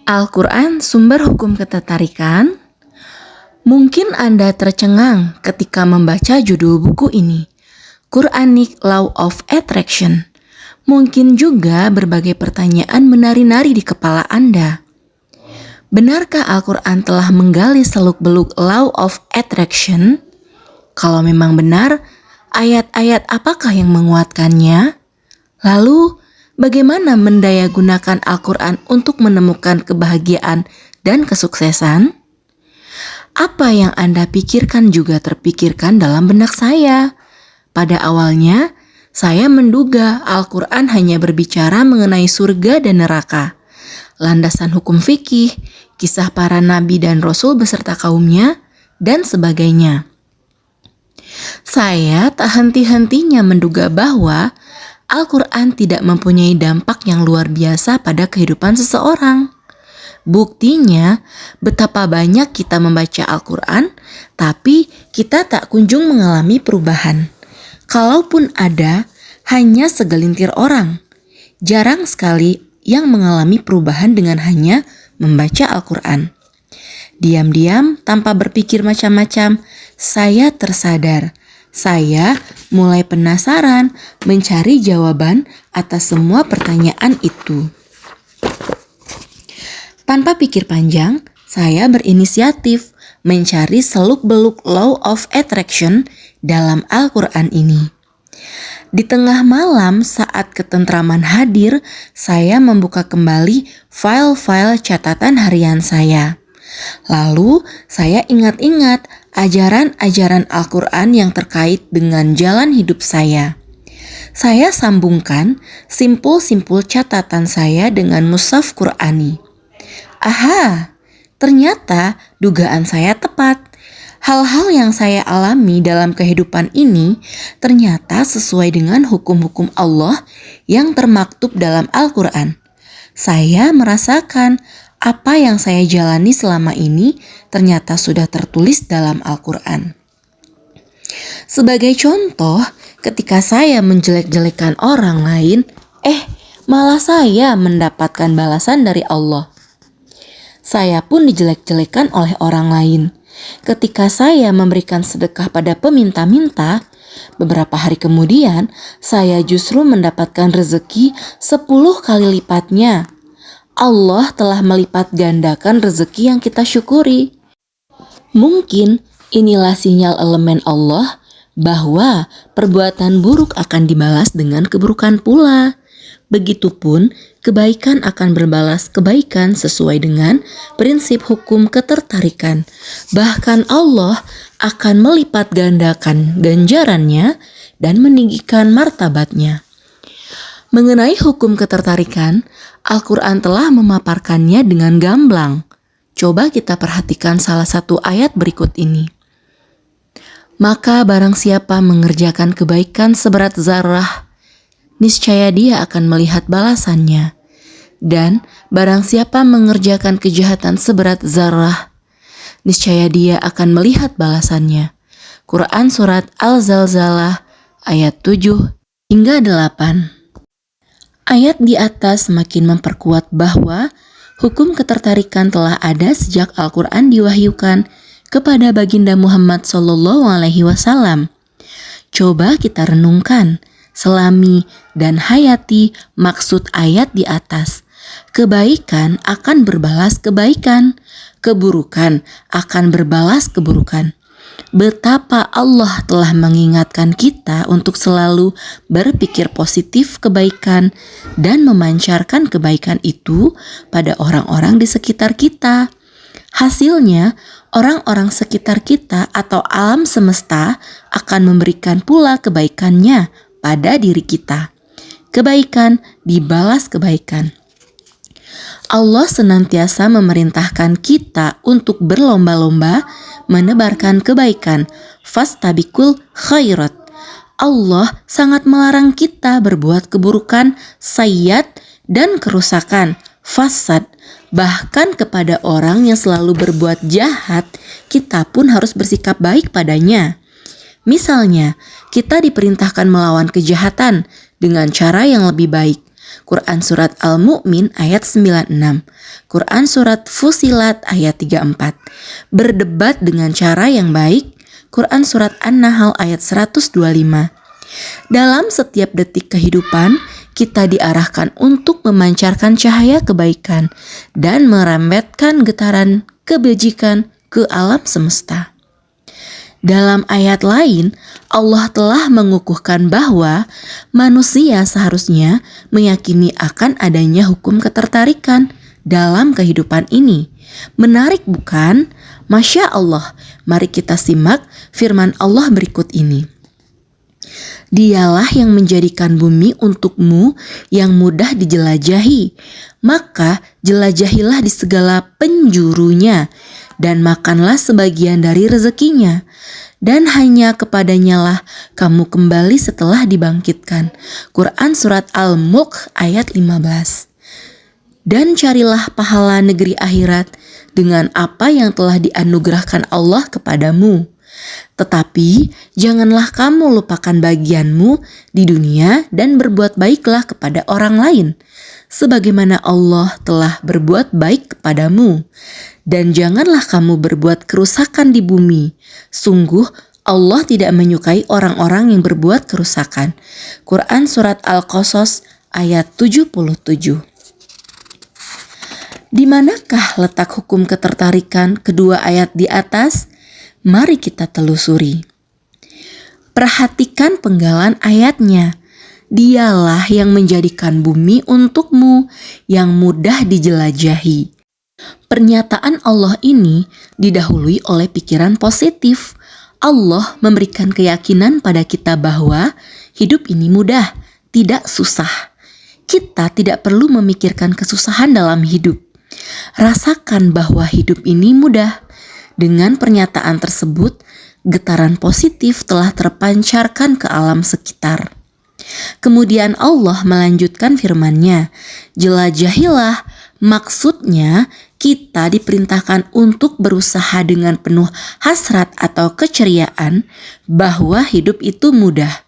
Al-Quran sumber hukum ketertarikan? Mungkin Anda tercengang ketika membaca judul buku ini, Quranic Law of Attraction. Mungkin juga berbagai pertanyaan menari-nari di kepala Anda. Benarkah Al-Quran telah menggali seluk-beluk Law of Attraction? Kalau memang benar, ayat-ayat apakah yang menguatkannya? Lalu, bagaimana mendayagunakan Al-Quran untuk menemukan kebahagiaan dan kesuksesan? Apa yang Anda pikirkan juga terpikirkan dalam benak saya. Pada awalnya, saya menduga Al-Quran hanya berbicara mengenai surga dan neraka, landasan hukum fikih, kisah para nabi dan rasul beserta kaumnya, dan sebagainya. Saya tak henti-hentinya menduga bahwa Al-Quran tidak mempunyai dampak yang luar biasa pada kehidupan seseorang. Buktinya, betapa banyak kita membaca Al-Quran, tapi kita tak kunjung mengalami perubahan. Kalaupun ada, hanya segelintir orang. Jarang sekali yang mengalami perubahan dengan hanya membaca Al-Quran. Diam-diam, tanpa berpikir macam-macam, saya tersadar. Saya mulai penasaran mencari jawaban atas semua pertanyaan itu. Tanpa pikir panjang, saya berinisiatif mencari seluk-beluk Law of Attraction dalam Al-Quran ini. Di tengah malam saat ketentraman hadir, saya membuka kembali file-file catatan harian saya. Lalu saya ingat-ingat ajaran-ajaran Al-Quran yang terkait dengan jalan hidup saya. Saya sambungkan simpul-simpul catatan saya dengan mushaf Qurani. Aha, ternyata dugaan saya tepat. Hal-hal yang saya alami dalam kehidupan ini ternyata sesuai dengan hukum-hukum Allah yang termaktub dalam Al-Quran. Saya merasakan apa yang saya jalani selama ini ternyata sudah tertulis dalam Al-Quran. Sebagai contoh, ketika saya menjelek-jelekan orang lain, malah saya mendapatkan balasan dari Allah. Saya pun dijelek-jelekan oleh orang lain. Ketika saya memberikan sedekah pada peminta-minta, beberapa hari kemudian saya justru mendapatkan rezeki 10 kali lipatnya. Allah telah melipat gandakan rezeki yang kita syukuri. Mungkin inilah sinyal elemen Allah bahwa perbuatan buruk akan dibalas dengan keburukan pula. Begitupun kebaikan akan berbalas kebaikan sesuai dengan prinsip hukum ketertarikan. Bahkan Allah akan melipat gandakan ganjarannya dan meninggikan martabatnya. Mengenai hukum ketertarikan, Al-Quran telah memaparkannya dengan gamblang. Coba kita perhatikan salah satu ayat berikut ini. Maka barang siapa mengerjakan kebaikan seberat zarrah, niscaya dia akan melihat balasannya. Dan barang siapa mengerjakan kejahatan seberat zarrah, niscaya dia akan melihat balasannya. Quran Surat Al-Zalzalah ayat 7 hingga 8. Ayat di atas semakin memperkuat bahwa hukum ketertarikan telah ada sejak Al-Quran diwahyukan kepada baginda Muhammad SAW. Coba kita renungkan, selami dan hayati maksud ayat di atas. Kebaikan akan berbalas kebaikan, keburukan akan berbalas keburukan. Betapa Allah telah mengingatkan kita untuk selalu berpikir positif kebaikan dan memancarkan kebaikan itu pada orang-orang di sekitar kita. Hasilnya, orang-orang sekitar kita atau alam semesta akan memberikan pula kebaikannya pada diri kita. Kebaikan dibalas kebaikan. Allah senantiasa memerintahkan kita untuk berlomba-lomba menebarkan kebaikan. Fastabikul khairat. Allah sangat melarang kita berbuat keburukan, sayyiat, dan kerusakan, fasad. Bahkan kepada orang yang selalu berbuat jahat, kita pun harus bersikap baik padanya. Misalnya, kita diperintahkan melawan kejahatan dengan cara yang lebih baik. Quran Surat Al-Mu'min ayat 96, Quran Surat Fusilat ayat 34. Berdebat dengan cara yang baik, Quran Surat An-Nahl ayat 125. Dalam setiap detik kehidupan, kita diarahkan untuk memancarkan cahaya kebaikan dan merembetkan getaran kebajikan ke alam semesta. Dalam ayat lain, Allah telah mengukuhkan bahwa manusia seharusnya meyakini akan adanya hukum ketertarikan dalam kehidupan ini. Menarik bukan? Masya Allah, mari kita simak firman Allah berikut ini. Dialah yang menjadikan bumi untukmu yang mudah dijelajahi, maka jelajahilah di segala penjurunya dan makanlah sebagian dari rezekinya, dan hanya kepadanya lah kamu kembali setelah dibangkitkan. Quran Surat Al-Mulk ayat 15. Dan carilah pahala negeri akhirat dengan apa yang telah dianugerahkan Allah kepadamu. Tetapi janganlah kamu lupakan bagianmu di dunia dan berbuat baiklah kepada orang lain, sebagaimana Allah telah berbuat baik kepadamu. Dan janganlah kamu berbuat kerusakan di bumi. Sungguh Allah tidak menyukai orang-orang yang berbuat kerusakan. Quran Surat Al-Qasas ayat 77. Di manakah letak hukum ketertarikan kedua ayat di atas? Mari kita telusuri. Perhatikan penggalan ayatnya. Dialah yang menjadikan bumi untukmu yang mudah dijelajahi. Pernyataan Allah ini didahului oleh pikiran positif. Allah memberikan keyakinan pada kita bahwa hidup ini mudah, tidak susah. Kita tidak perlu memikirkan kesusahan dalam hidup. Rasakan bahwa hidup ini mudah. Dengan pernyataan tersebut, getaran positif telah terpancarkan ke alam sekitar. Kemudian Allah melanjutkan firman-Nya, jelajahilah, maksudnya kita diperintahkan untuk berusaha dengan penuh hasrat atau keceriaan bahwa hidup itu mudah.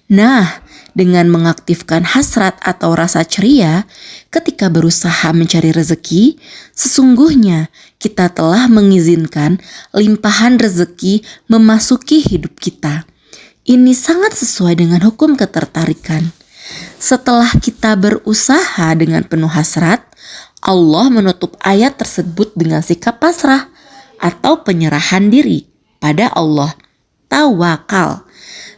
Nah, dengan mengaktifkan hasrat atau rasa ceria ketika berusaha mencari rezeki, sesungguhnya kita telah mengizinkan limpahan rezeki memasuki hidup kita. Ini sangat sesuai dengan hukum ketertarikan. Setelah kita berusaha dengan penuh hasrat, Allah menutup ayat tersebut dengan sikap pasrah atau penyerahan diri pada Allah. Tawakal.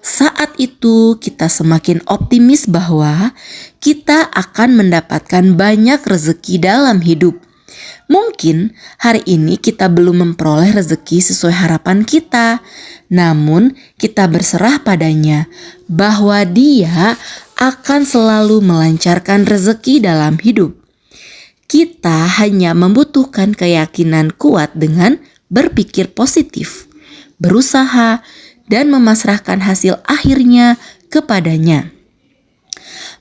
Saat itu kita semakin optimis bahwa kita akan mendapatkan banyak rezeki dalam hidup. Mungkin hari ini kita belum memperoleh rezeki sesuai harapan kita, namun kita berserah padanya bahwa Dia akan selalu melancarkan rezeki dalam hidup. Kita hanya membutuhkan keyakinan kuat dengan berpikir positif, berusaha, dan memasrahkan hasil akhirnya kepadanya.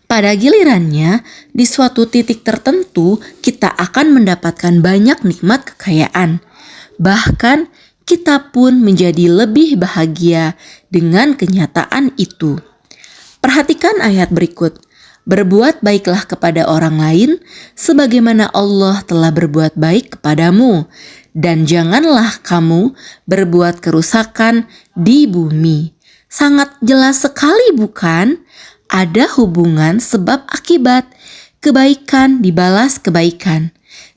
Pada gilirannya, di suatu titik tertentu kita akan mendapatkan banyak nikmat kekayaan. Bahkan kita pun menjadi lebih bahagia dengan kenyataan itu. Perhatikan ayat berikut. Berbuat baiklah kepada orang lain sebagaimana Allah telah berbuat baik kepadamu, dan janganlah kamu berbuat kerusakan di bumi. Sangat jelas sekali bukan? Ada hubungan sebab akibat. Kebaikan dibalas kebaikan.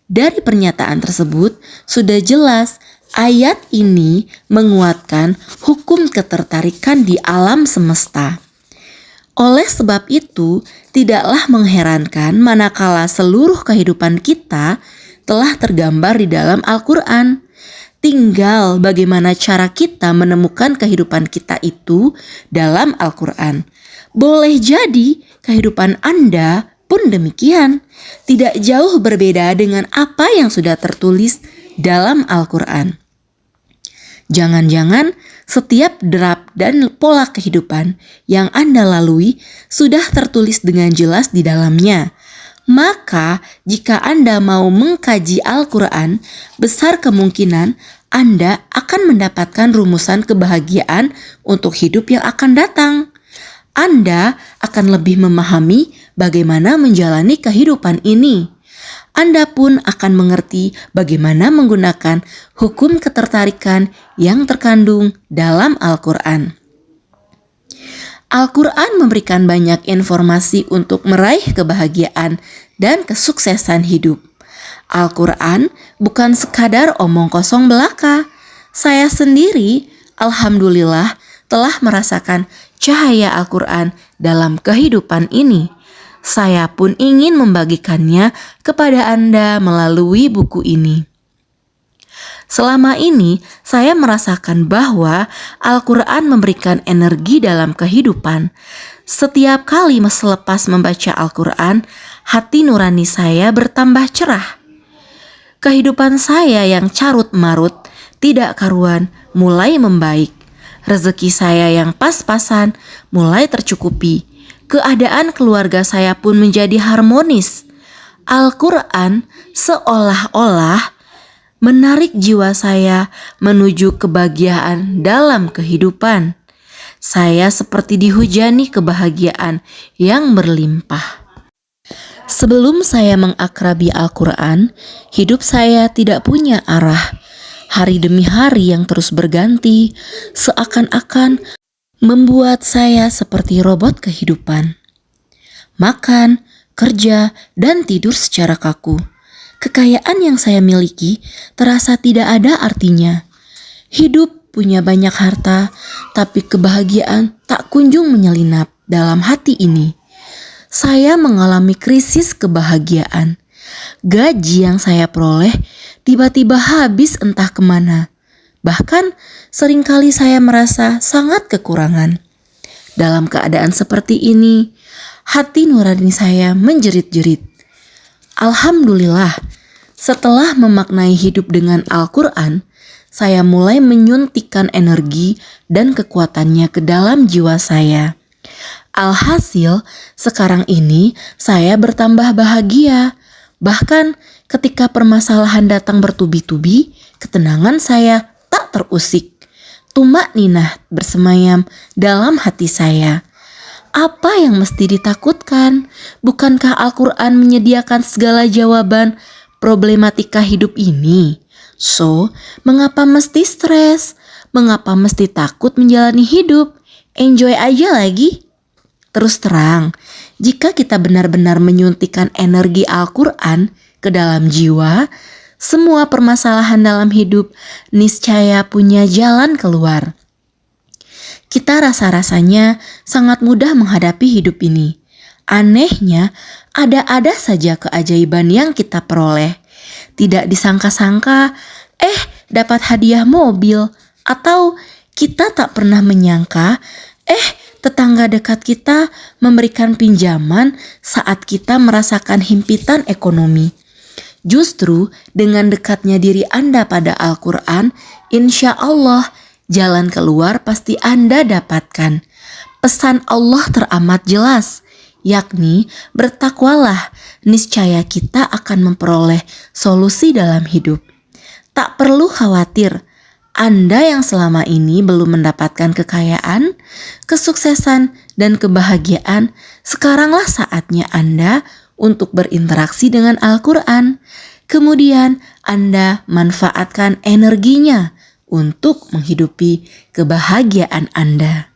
Dari pernyataan tersebut sudah jelas ayat ini menguatkan hukum ketertarikan di alam semesta. Oleh sebab itu, tidaklah mengherankan manakala seluruh kehidupan kita telah tergambar di dalam Al-Quran. Tinggal bagaimana cara kita menemukan kehidupan kita itu dalam Al-Quran. Boleh jadi kehidupan Anda pun demikian, tidak jauh berbeda dengan apa yang sudah tertulis dalam Al-Quran. Jangan-jangan setiap derap dan pola kehidupan yang Anda lalui sudah tertulis dengan jelas di dalamnya. Maka jika Anda mau mengkaji Al-Quran, besar kemungkinan Anda akan mendapatkan rumusan kebahagiaan untuk hidup yang akan datang. Anda akan lebih memahami bagaimana menjalani kehidupan ini. Anda pun akan mengerti bagaimana menggunakan hukum ketertarikan yang terkandung dalam Al-Quran. Al-Quran memberikan banyak informasi untuk meraih kebahagiaan dan kesuksesan hidup. Al-Quran bukan sekadar omong kosong belaka. Saya sendiri, alhamdulillah, telah merasakan cahaya Al-Quran dalam kehidupan ini. Saya pun ingin membagikannya kepada Anda melalui buku ini. Selama ini, saya merasakan bahwa Al-Quran memberikan energi dalam kehidupan. Setiap kali selepas membaca Al-Quran, hati nurani saya bertambah cerah. Kehidupan saya yang carut-marut, tidak karuan, mulai membaik. Rezeki saya yang pas-pasan mulai tercukupi. Keadaan keluarga saya pun menjadi harmonis. Al-Quran seolah-olah menarik jiwa saya menuju kebahagiaan dalam kehidupan. Saya seperti dihujani kebahagiaan yang berlimpah. Sebelum saya mengakrabi Al-Quran, hidup saya tidak punya arah. Hari demi hari yang terus berganti, seakan-akan membuat saya seperti robot kehidupan. Makan, kerja, dan tidur secara kaku. Kekayaan yang saya miliki terasa tidak ada artinya. Hidup punya banyak harta, tapi kebahagiaan tak kunjung menyelinap dalam hati ini. Saya mengalami krisis kebahagiaan. Gaji yang saya peroleh tiba-tiba habis entah kemana. Bahkan seringkali saya merasa sangat kekurangan. Dalam keadaan seperti ini, hati nurani saya menjerit-jerit. Alhamdulillah, setelah memaknai hidup dengan Al-Quran, saya mulai menyuntikkan energi dan kekuatannya ke dalam jiwa saya. Alhasil, sekarang ini saya bertambah bahagia. Bahkan ketika permasalahan datang bertubi-tubi, ketenangan saya tak terusik. Tumakninah bersemayam dalam hati saya. Apa yang mesti ditakutkan? Bukankah Al-Quran menyediakan segala jawaban problematika hidup ini? So, mengapa mesti stres? Mengapa mesti takut menjalani hidup? Enjoy aja lagi. Terus terang, jika kita benar-benar menyuntikkan energi Al-Quran ke dalam jiwa, semua permasalahan dalam hidup niscaya punya jalan keluar. Kita rasa-rasanya sangat mudah menghadapi hidup ini. Anehnya, ada-ada saja keajaiban yang kita peroleh. Tidak disangka-sangka, dapat hadiah mobil. Atau kita tak pernah menyangka, tetangga dekat kita memberikan pinjaman saat kita merasakan himpitan ekonomi. Justru dengan dekatnya diri Anda pada Al-Quran, insya Allah jalan keluar pasti Anda dapatkan. Pesan Allah teramat jelas, yakni bertakwalah, niscaya kita akan memperoleh solusi dalam hidup. Tak perlu khawatir, Anda yang selama ini belum mendapatkan kekayaan, kesuksesan, dan kebahagiaan, sekaranglah saatnya Anda untuk berinteraksi dengan Al-Quran. Kemudian Anda manfaatkan energinya untuk menghidupi kebahagiaan Anda.